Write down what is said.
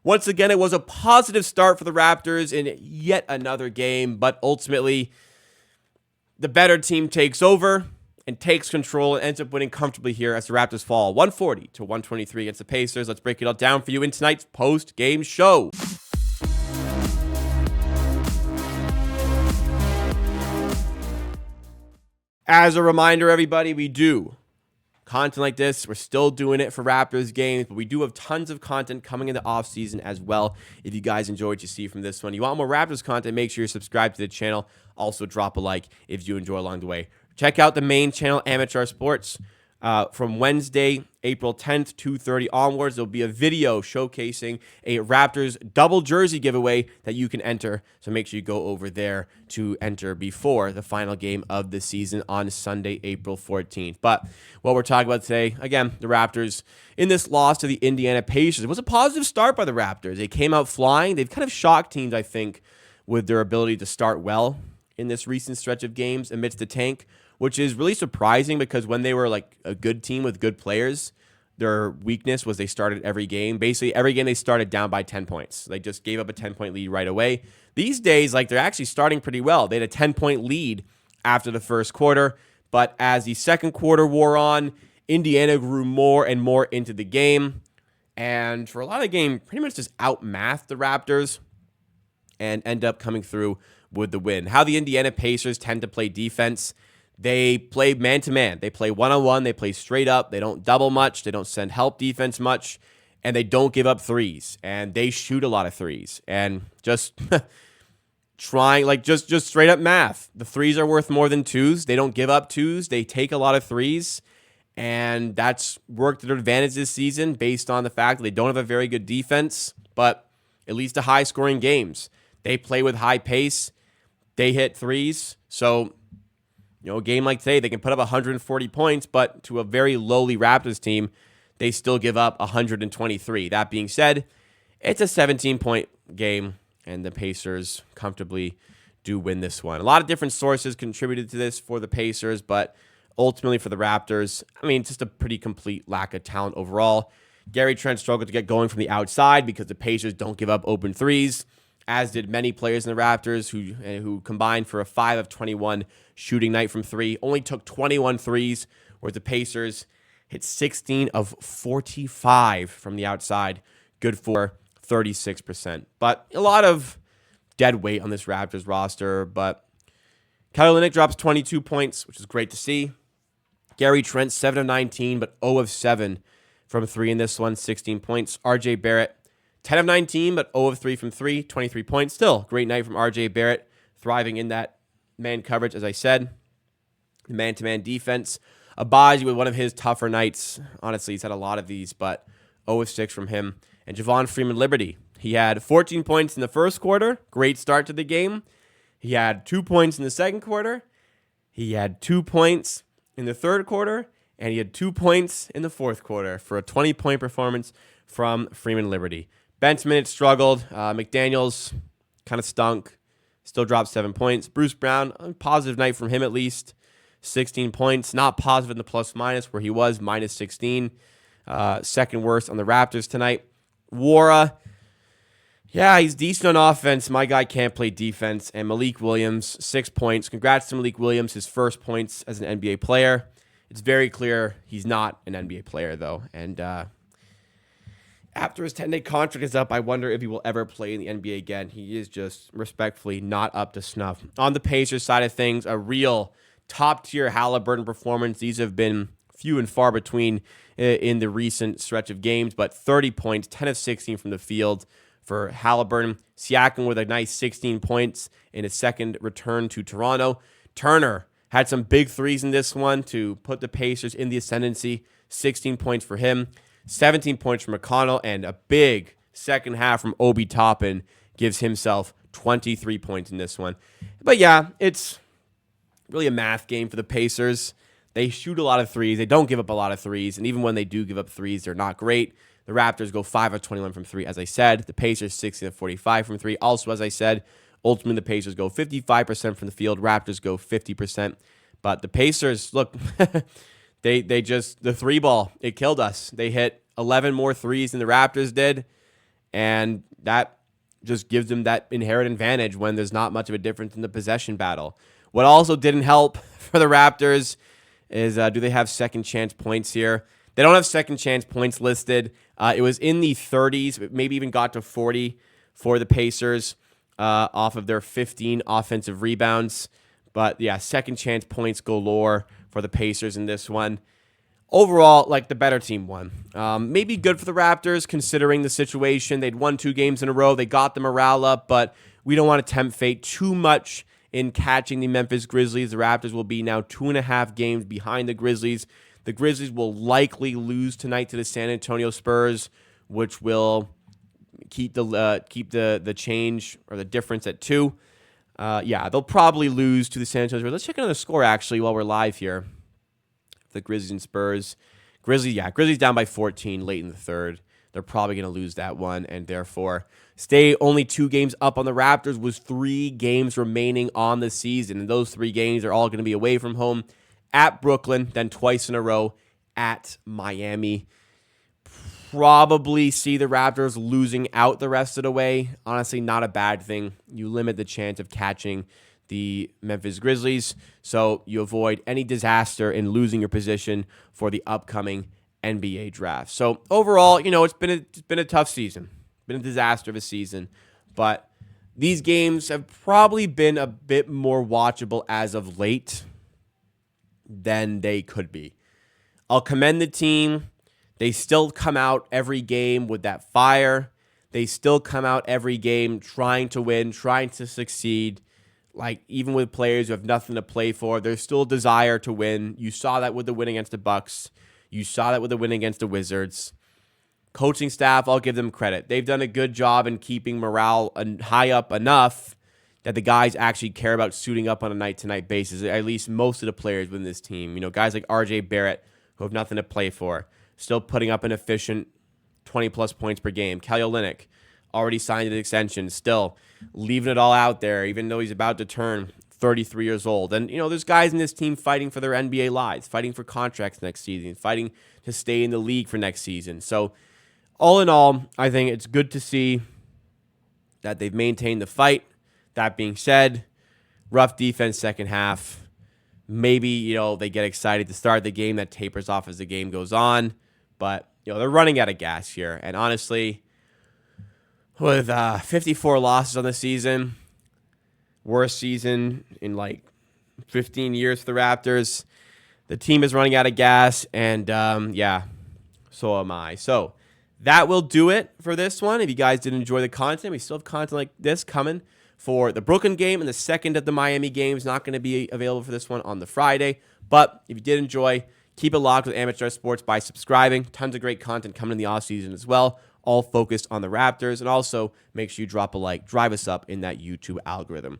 Once again, it was a positive start for the Raptors in yet another game, but ultimately, the better team takes over and takes control and ends up winning comfortably here as the Raptors fall 140 to 123 against the Pacers. Let's break it all down for you in tonight's post-game show. As a reminder, everybody, we do content like this. We're still doing it for Raptors games, but we do have tons of content coming in the offseason as well. If you guys enjoyed what you see from this one, you want more Raptors content, make sure you're subscribed to the channel. Also, drop a like if you enjoy along the way. Check out the main channel, Amateur Sports. From Wednesday, April 10th, 2:30 onwards, there'll be a video showcasing a Raptors double jersey giveaway that you can enter. So make sure you go over there to enter before the final game of the season on Sunday, April 14th. But what we're talking about today, again, the Raptors in this loss to the Indiana Pacers. It was a positive start by the Raptors. They came out flying. They've kind of shocked teams, I think, with their ability to start well in this recent stretch of games amidst the tank, which is really surprising because when they were like a good team with good players, their weakness was they started every game. Basically, every game they started down by 10 points. They just gave up a 10-point lead right away. These days, like, they're actually starting pretty well. They had a 10-point lead after the first quarter, but as the second quarter wore on, Indiana grew more and more into the game, and for a lot of the game, pretty much just outmathed the Raptors and end up coming through with the win. How the Indiana Pacers tend to play defense: they play man-to-man. They play one-on-one. They play straight up. They don't double much. They don't send help defense much. And they don't give up threes. And they shoot a lot of threes. And just trying, like, just straight up math. The threes are worth more than twos. They don't give up twos. They take a lot of threes. And that's worked to their advantage this season based on the fact that they don't have a very good defense, but at least a high-scoring games. They play with high pace. They hit threes. So, a game like today, they can put up 140 points, but to a very lowly Raptors team, they still give up 123. That being said, it's a 17-point game, and the Pacers comfortably do win this one. A lot of different sources contributed to this for the Pacers, but ultimately for the Raptors, I mean, just a pretty complete lack of talent overall. Gary Trent struggled to get going from the outside because the Pacers don't give up open threes, as did many players in the Raptors who combined for a 5 of 21 shooting night from three. Only took 21 threes, whereas the Pacers hit 16 of 45 from the outside. Good for 36%. But a lot of dead weight on this Raptors roster. But Kelly Olynyk drops 22 points, which is great to see. Gary Trent, 7 of 19, but 0 of 7 from three in this one, 16 points. RJ Barrett, 10 of 19, but 0 of 3 from three, 23 points. Still, great night from RJ Barrett, thriving in that man coverage, as I said. Man-to-man defense. Abaji with one of his tougher nights. Honestly, he's had a lot of these, but 0 of 6 from him. And Javon Freeman-Liberty, he had 14 points in the first quarter. Great start to the game. He had 2 points in the second quarter. He had 2 points in the third quarter. And he had 2 points in the fourth quarter for a 20-point performance from Freeman-Liberty. Bench minutes struggled. McDaniels kind of stunk. Still dropped 7 points. Bruce Brown, a positive night from him at least. 16 points. Not positive in the plus-minus where he was, minus 16. Second worst on the Raptors tonight. Wara, yeah, he's decent on offense. My guy can't play defense. And Malik Williams, 6 points. Congrats to Malik Williams, his first points as an NBA player. It's very clear he's not an NBA player, though. And after his 10-day contract is up, I wonder if he will ever play in the NBA again. He is just respectfully not up to snuff. On the Pacers side of things, a real top-tier Halliburton performance. These have been few and far between in the recent stretch of games, but 30 points, 10 of 16 from the field for Halliburton. Siakam with a nice 16 points in his second return to Toronto. Turner had some big threes in this one to put the Pacers in the ascendancy. 16 points for him. 17 points from McConnell, and a big second half from Obi Toppin gives himself 23 points in this one. But yeah, it's really a math game for the Pacers. They shoot a lot of threes. They don't give up a lot of threes, and even when they do give up threes, they're not great. The Raptors go 5 of 21 from three, as I said. The Pacers 16 of 45 from three. Also, as I said, ultimately the Pacers go 55% from the field. Raptors go 50%. But the Pacers, look, They just, the three ball, it killed us. They hit 11 more threes than the Raptors did, and that just gives them that inherent advantage when there's not much of a difference in the possession battle. What also didn't help for the Raptors is do they have second chance points here? They don't have second chance points listed. It was in the 30s, maybe even got to 40 for the Pacers off of their 15 offensive rebounds. But yeah, second chance points galore for the Pacers in this one. Overall, like, the better team won. Maybe good for the Raptors considering the situation. They'd won 2 games in a row. They got the morale up, but we don't want to tempt fate too much in catching the Memphis Grizzlies. The Raptors will be now 2.5 games behind the Grizzlies. The Grizzlies will likely lose tonight to the San Antonio Spurs, which will keep the change or the difference at 2. Yeah, they'll probably lose to the San Antonio Spurs. Let's check another score actually while we're live here. The Grizzlies and Spurs. Grizzlies down by 14 late in the third. They're probably going to lose that one and therefore stay only 2 games up on the Raptors with 3 games remaining on the season. And those 3 games are all going to be away from home at Brooklyn, then twice in a row at Miami. Probably see the Raptors losing out the rest of the way. Honestly, not a bad thing. You limit the chance of catching the Memphis Grizzlies, so you avoid any disaster in losing your position for the upcoming NBA draft. So overall, it's been a tough season, been a disaster of a season, but these games have probably been a bit more watchable as of late than they could be. I'll commend the team. They still come out every game with that fire. They still come out every game trying to win, trying to succeed. Like, even with players who have nothing to play for, there's still a desire to win. You saw that with the win against the Bucks. You saw that with the win against the Wizards. Coaching staff, I'll give them credit. They've done a good job in keeping morale high up enough that the guys actually care about suiting up on a night-to-night basis, at least most of the players within this team. Guys like R.J. Barrett, who have nothing to play for, still putting up an efficient 20-plus points per game. Kelly Olynyk, already signed an extension, still leaving it all out there, even though he's about to turn 33 years old. And, there's guys in this team fighting for their NBA lives, fighting for contracts next season, fighting to stay in the league for next season. So, all in all, I think it's good to see that they've maintained the fight. That being said, rough defense second half. Maybe, they get excited to start the game. That tapers off as the game goes on. But, they're running out of gas here. And honestly, with 54 losses on the season, worst season in like 15 years for the Raptors, the team is running out of gas, and yeah, so am I. So that will do it for this one. If you guys did enjoy the content, we still have content like this coming for the Brooklyn game, and the second of the Miami games not going to be available for this one on the Friday. But if you did enjoy, keep it locked with Amateur Sports by subscribing. Tons of great content coming in the offseason as well, all focused on the Raptors. And also, make sure you drop a like, drive us up in that YouTube algorithm.